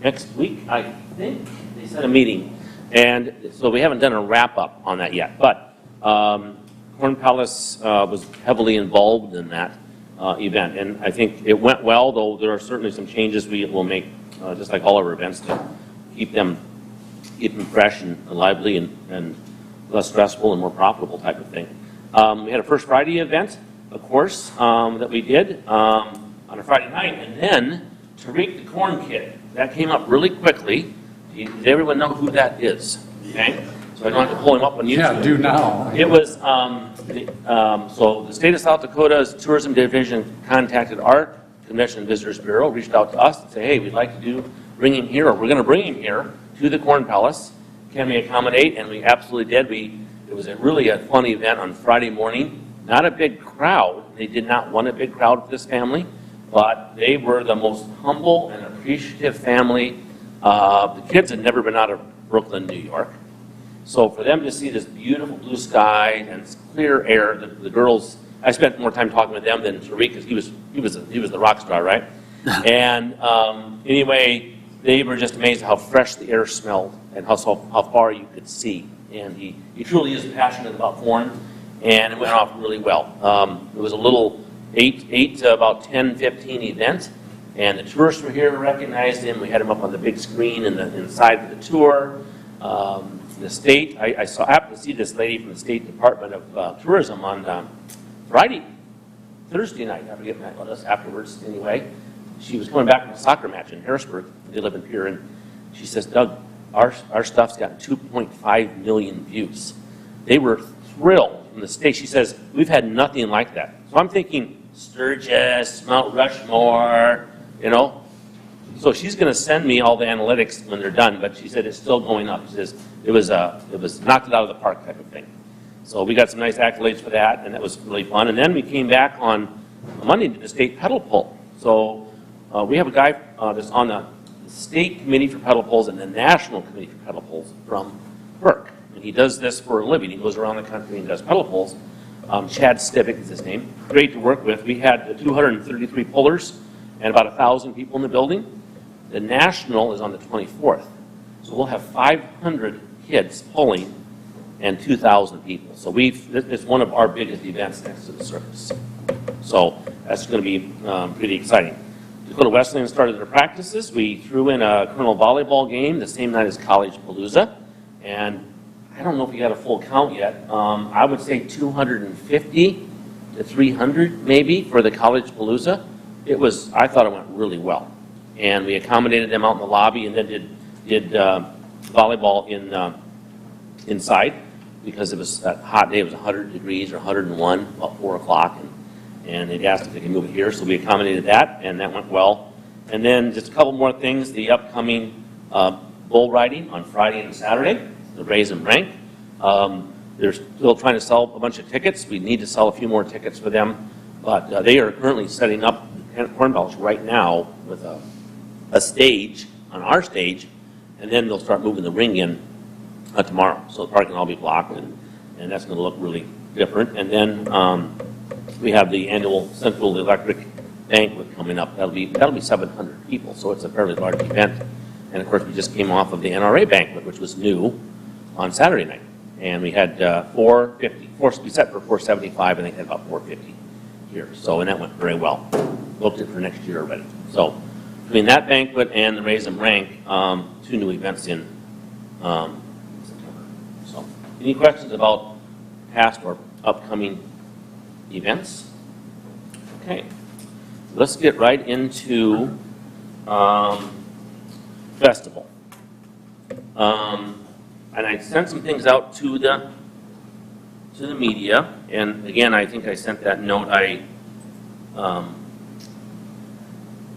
next week, I think, they set a meeting. And so we haven't done a wrap-up on that yet. But Corn Palace was heavily involved in that event. And I think it went well, though there are certainly some changes we will make, just like all our events, to keep them fresh and lively and less stressful and more profitable type of thing. We had a First Friday event, of course, that we did on a Friday night. And then Tariq the Corn Kid, that came up really quickly. Does everyone know who that is? Okay, so I don't have to pull him up on YouTube. Yeah, do now. It was, so the state of South Dakota's Tourism Division contacted our Convention and Visitors Bureau, reached out to us and said, hey, we'd like to bring him here, or we're going to bring him here to the Corn Palace. Can we accommodate? And we absolutely did. It was really a fun event on Friday morning. Not a big crowd. They did not want a big crowd for this family, but they were the most humble and appreciative family. The kids had never been out of Brooklyn, New York. So for them to see this beautiful blue sky and clear air, the girls, I spent more time talking with them than Tariq, because he was the rock star, right? And anyway, they were just amazed how fresh the air smelled and how far you could see. And he truly is passionate about corn, and it went off really well. It was a little 8 to about 10, 15 event, and the tourists were here, recognized him. We had him up on the big screen inside of the tour. The state, I happened to see this lady from the State Department of Tourism on Thursday night, I forget what it was, afterwards anyway. She was coming back from a soccer match in Harrisburg. They live in Pierre, and she says, Doug, our stuff's got 2.5 million views. They were thrilled from the state. She says, we've had nothing like that. So I'm thinking Sturgis, Mount Rushmore, you know. So she's going to send me all the analytics when they're done, but she said it's still going up. She says it was knocked it out of the park type of thing. So we got some nice accolades for that, and that was really fun. And then we came back on Monday to the state pedal pull. So we have a guy that's on the state committee for pedal pulls and the national committee for pedal pulls from Burke. And he does this for a living. He goes around the country and does pedal pulls. Chad Stivic is his name. Great to work with. We had 233 pullers and about 1,000 people in the building. The national is on the 24th. So we'll have 500 kids pulling and 2,000 people. So it's one of our biggest events next to the circus. So that's going to be pretty exciting. Dakota Wesleyan started their practices. We threw in a Colonel volleyball game the same night as College Palooza. And I don't know if we got a full count yet. I would say 250 to 300 maybe for the College Palooza. I thought it went really well. And we accommodated them out in the lobby, and then did volleyball inside, because it was a hot day. It was 100 degrees or 101 about 4 o'clock, and they asked if they could move it here, so we accommodated that, and that went well. And then just a couple more things: the upcoming bull riding on Friday and Saturday, the Raise and Rank. They're still trying to sell a bunch of tickets. We need to sell a few more tickets for them, but they are currently setting up Corn Palace right now with a stage on our stage, and then they'll start moving the ring in tomorrow. So the parking will all be blocked, and that's going to look really different. And then we have the annual Central Electric banquet coming up. That'll be 700 people, so it's a fairly large event. And of course, we just came off of the NRA banquet, which was new on Saturday night, and we had 450. We set for 475, and they had about 450 here. So, and that went very well. Booked it for next year already. So between that banquet and the Raise and Rank, 2 new events in September. So any questions about past or upcoming events? Okay, let's get right into festival. And I sent some things out to the media, and again, I think I sent that note. I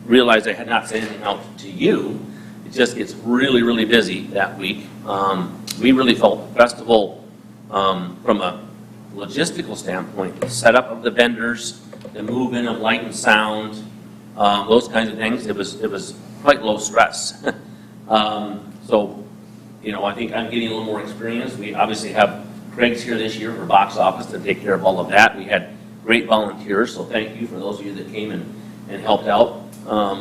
realized I had not sent anything out to you. It just gets really, really busy that week. We really felt the festival, from a logistical standpoint, the setup of the vendors, the move-in of light and sound, those kinds of things, it was quite low stress. So, you know, I think I'm getting a little more experience. We obviously have Craig's here this year for box office to take care of all of that. We had great volunteers, so thank you for those of you that came and helped out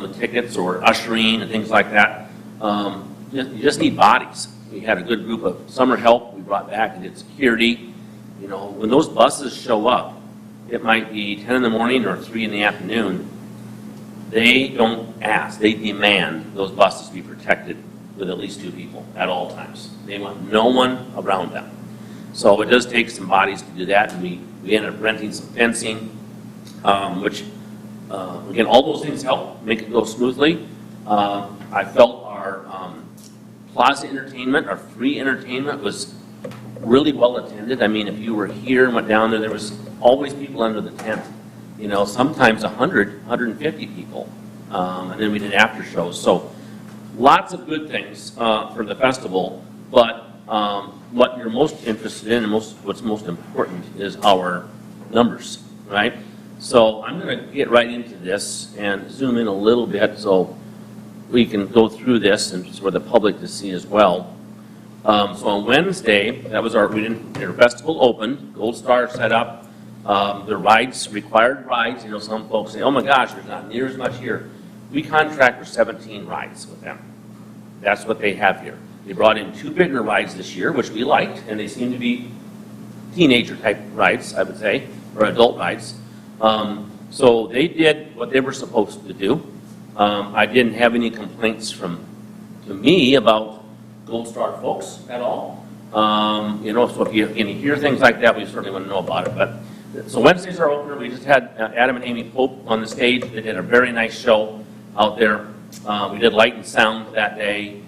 with tickets or ushering and things like that. You just need bodies. We had a good group of summer help we brought back and did security. You know, when those buses show up, it might be 10 in the morning or 3 in the afternoon. They don't ask, they demand those buses be protected with at least 2 people at all times. They want no one around them. So it does take some bodies to do that, and we ended up renting some fencing, which, again, all those things help make it go smoothly. I felt our plaza entertainment, our free entertainment was really well attended. I mean, if you were here and went down there was always people under the tent. You know, sometimes 100, 150 people. And then we did after shows. So lots of good things for the festival, but what you're most interested in and what's most important is our numbers, right? So I'm going to get right into this and zoom in a little bit so we can go through this and for the public to see as well. So on Wednesday, that was our festival opened, Gold Star set up. The rides, required rides, you know, some folks say, oh my gosh, there's not near as much here. We contract for 17 rides with them. That's what they have here. They brought in 2 bigger rides this year, which we liked, and they seem to be teenager type rides, I would say, or adult rides. So they did what they were supposed to do. I didn't have any complaints to me about Gold Star folks at all. You know, so if you hear things like that, we certainly want to know about it. But so Wednesday's our opener. We just had Adam and Amy Pope on the stage. They did a very nice show out there. We did light and sound that day.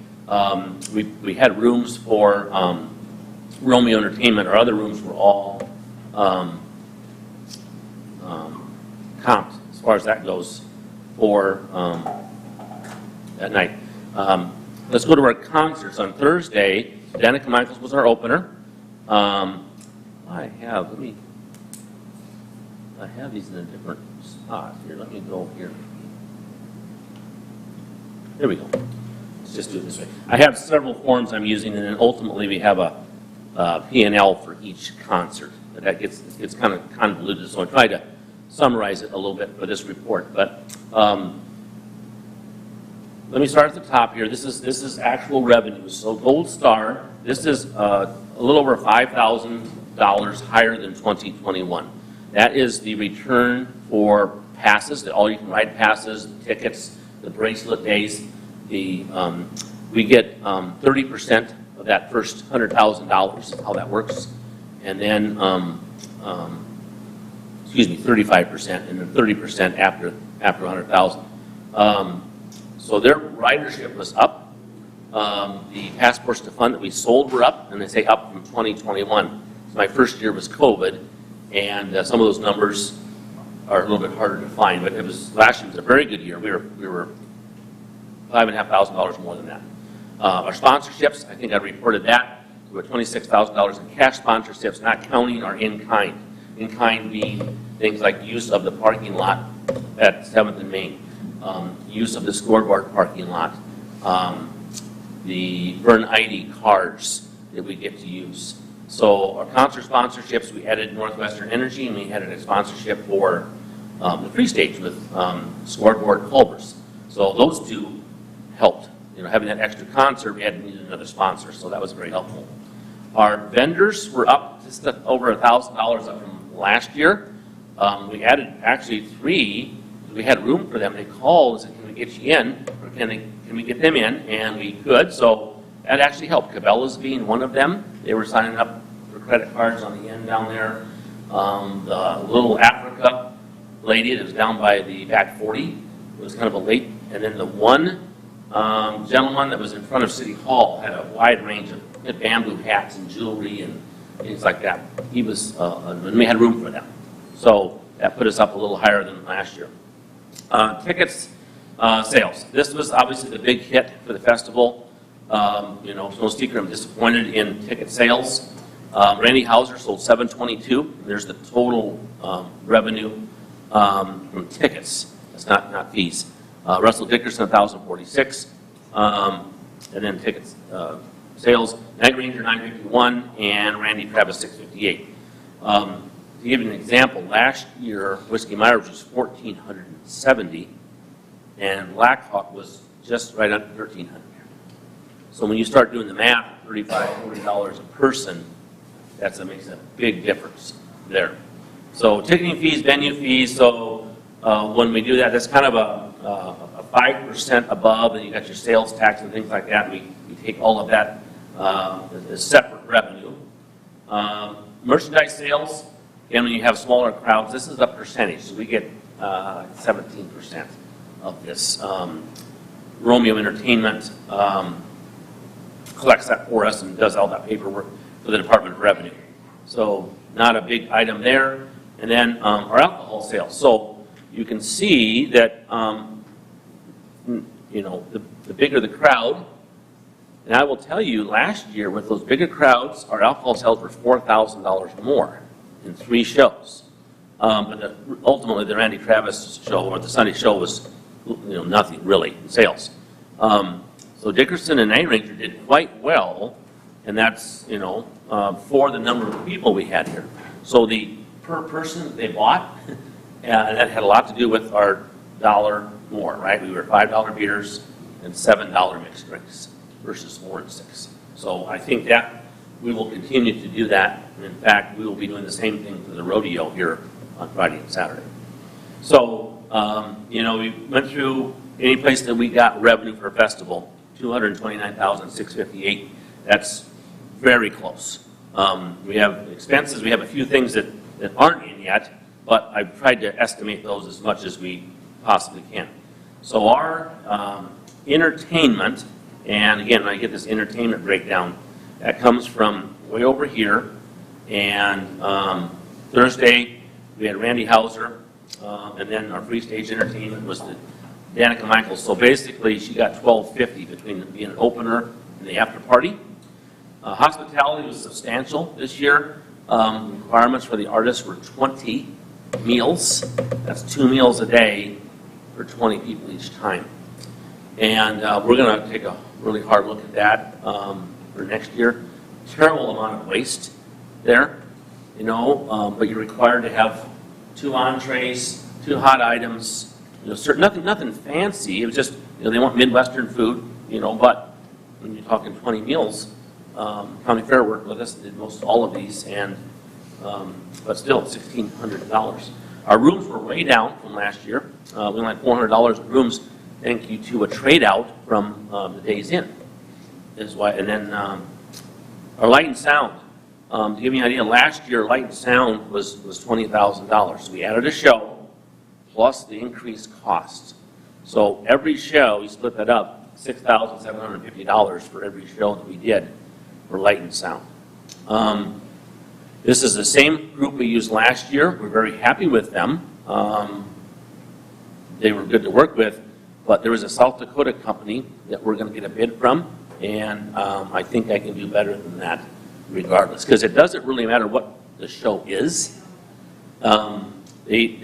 We had rooms for Romeo Entertainment. Our other rooms were all comped as far as that goes for that night. Let's go to our concerts. On Thursday, Danica Michaels was our opener. I have these in a different spot here. Let me go here. There we go. Let's just do it this way. I have several forms I'm using, and then ultimately we have a P&L for each concert. But that gets kind of convoluted, so I tried to summarize it a little bit for this report. But let me start at the top here. This is actual revenues. So Gold Star, this is a little over $5,000 higher than 2021. That is the return for passes, the all-you-can-ride passes, the tickets, the bracelet days. We get 30% of that first $100,000, how that works, and then 35%, and then 30% after 100,000. So their ridership was up. The passports to fund that we sold were up, and they say up from 2021. So my first year was COVID, and some of those numbers are a little bit harder to find. But last year was a very good year. We were $5,500 more than that. Our sponsorships, I think I reported that. We were $26,000 in cash sponsorships, not counting our in-kind. In-kind being things like use of the parking lot at 7th and Main, use of the scoreboard parking lot, the Vern ID cars that we get to use. So our concert sponsorships, we added Northwestern Energy, and we added a sponsorship for the free stage with scoreboard Culver's. So those two helped. You know, having that extra concert, we had to need another sponsor, so that was very helpful. Our vendors were up just over $1,000 up from last year. We added actually 3. We had room for them. They called and said, "Can we get you in? Or can we get them in?" And we could. So that actually helped. Cabela's being one of them. They were signing up for credit cards on the end down there. The Little Africa lady that was down by the back 40 was kind of a late. And then the one gentleman that was in front of City Hall had a wide range of bamboo hats and jewelry and things like that. He was, and we had room for them. So that put us up a little higher than last year. Tickets sales. This was obviously the big hit for the festival. You know, no secret, I'm disappointed in ticket sales. Randy Hauser sold 722. There's the total revenue from tickets. That's not fees. Russell Dickerson 1,046, and then tickets sales. Night Ranger 951 and Randy Travis 658. To give you an example, last year Whiskey Myers was 1,470, and Blackhawk was just right under 1,300. So when you start doing the math, $35, $40 a person, makes a big difference there. So ticketing fees, venue fees, so when we do that, that's kind of a 5% above, and you got your sales tax and things like that. We take all of that as separate revenue. Merchandise sales, again, when you have smaller crowds, this is a percentage. So we get 17% of this. Romeo Entertainment collects that for us and does all that paperwork for the Department of Revenue. So not a big item there. And then our alcohol sales. So you can see that, you know, the bigger the crowd, and I will tell you, last year with those bigger crowds, our alcohol sales were $4,000 more in 3 shows. But ultimately, the Randy Travis show or the Sunday show was, you know, nothing really in sales. So Dickerson and Night Ranger did quite well, and that's, you know, for the number of people we had here. So the per person that they bought, and that had a lot to do with our dollar more, right? We were $5 beers and $7 mixed drinks versus 4 and 6. So I think that we will continue to do that. And in fact, we will be doing the same thing for the rodeo here on Friday and Saturday. So, you know, we went through any place that we got revenue for a festival, $229,658. That's very close. We have expenses. We have a few things that aren't in yet, but I've tried to estimate those as much as we possibly can. So our entertainment, and again, when I get this entertainment breakdown, that comes from way over here. And Thursday, we had Randy Hauser, and then our free stage entertainment was the Danica Michaels. So basically, she got $12.50 between being an opener and the after party. Hospitality was substantial this year. Requirements for the artists were 20 meals. That's 2 meals a day for 20 people each time. And we're going to take a really hard look at that for next year. Terrible amount of waste there, you know, but you're required to have 2 entrees, 2 hot items, you know, nothing fancy. It was just, you know, they want Midwestern food, you know, but when you're talking 20 meals, County Fair worked with us, did most all of these, and but still $1,600. Our rooms were way down from last year. We only had $400 in rooms, thank you to a trade out from the Days Inn. Is why, and then our light and sound. To give you an idea, last year light and sound was $20,000. So we added a show plus the increased cost. So every show, we split that up, $6,750 for every show that we did for light and sound. This is the same group we used last year. We're very happy with them. They were good to work with, but there was a South Dakota company that we're going to get a bid from, and I think I can do better than that regardless, because it doesn't really matter what the show is. They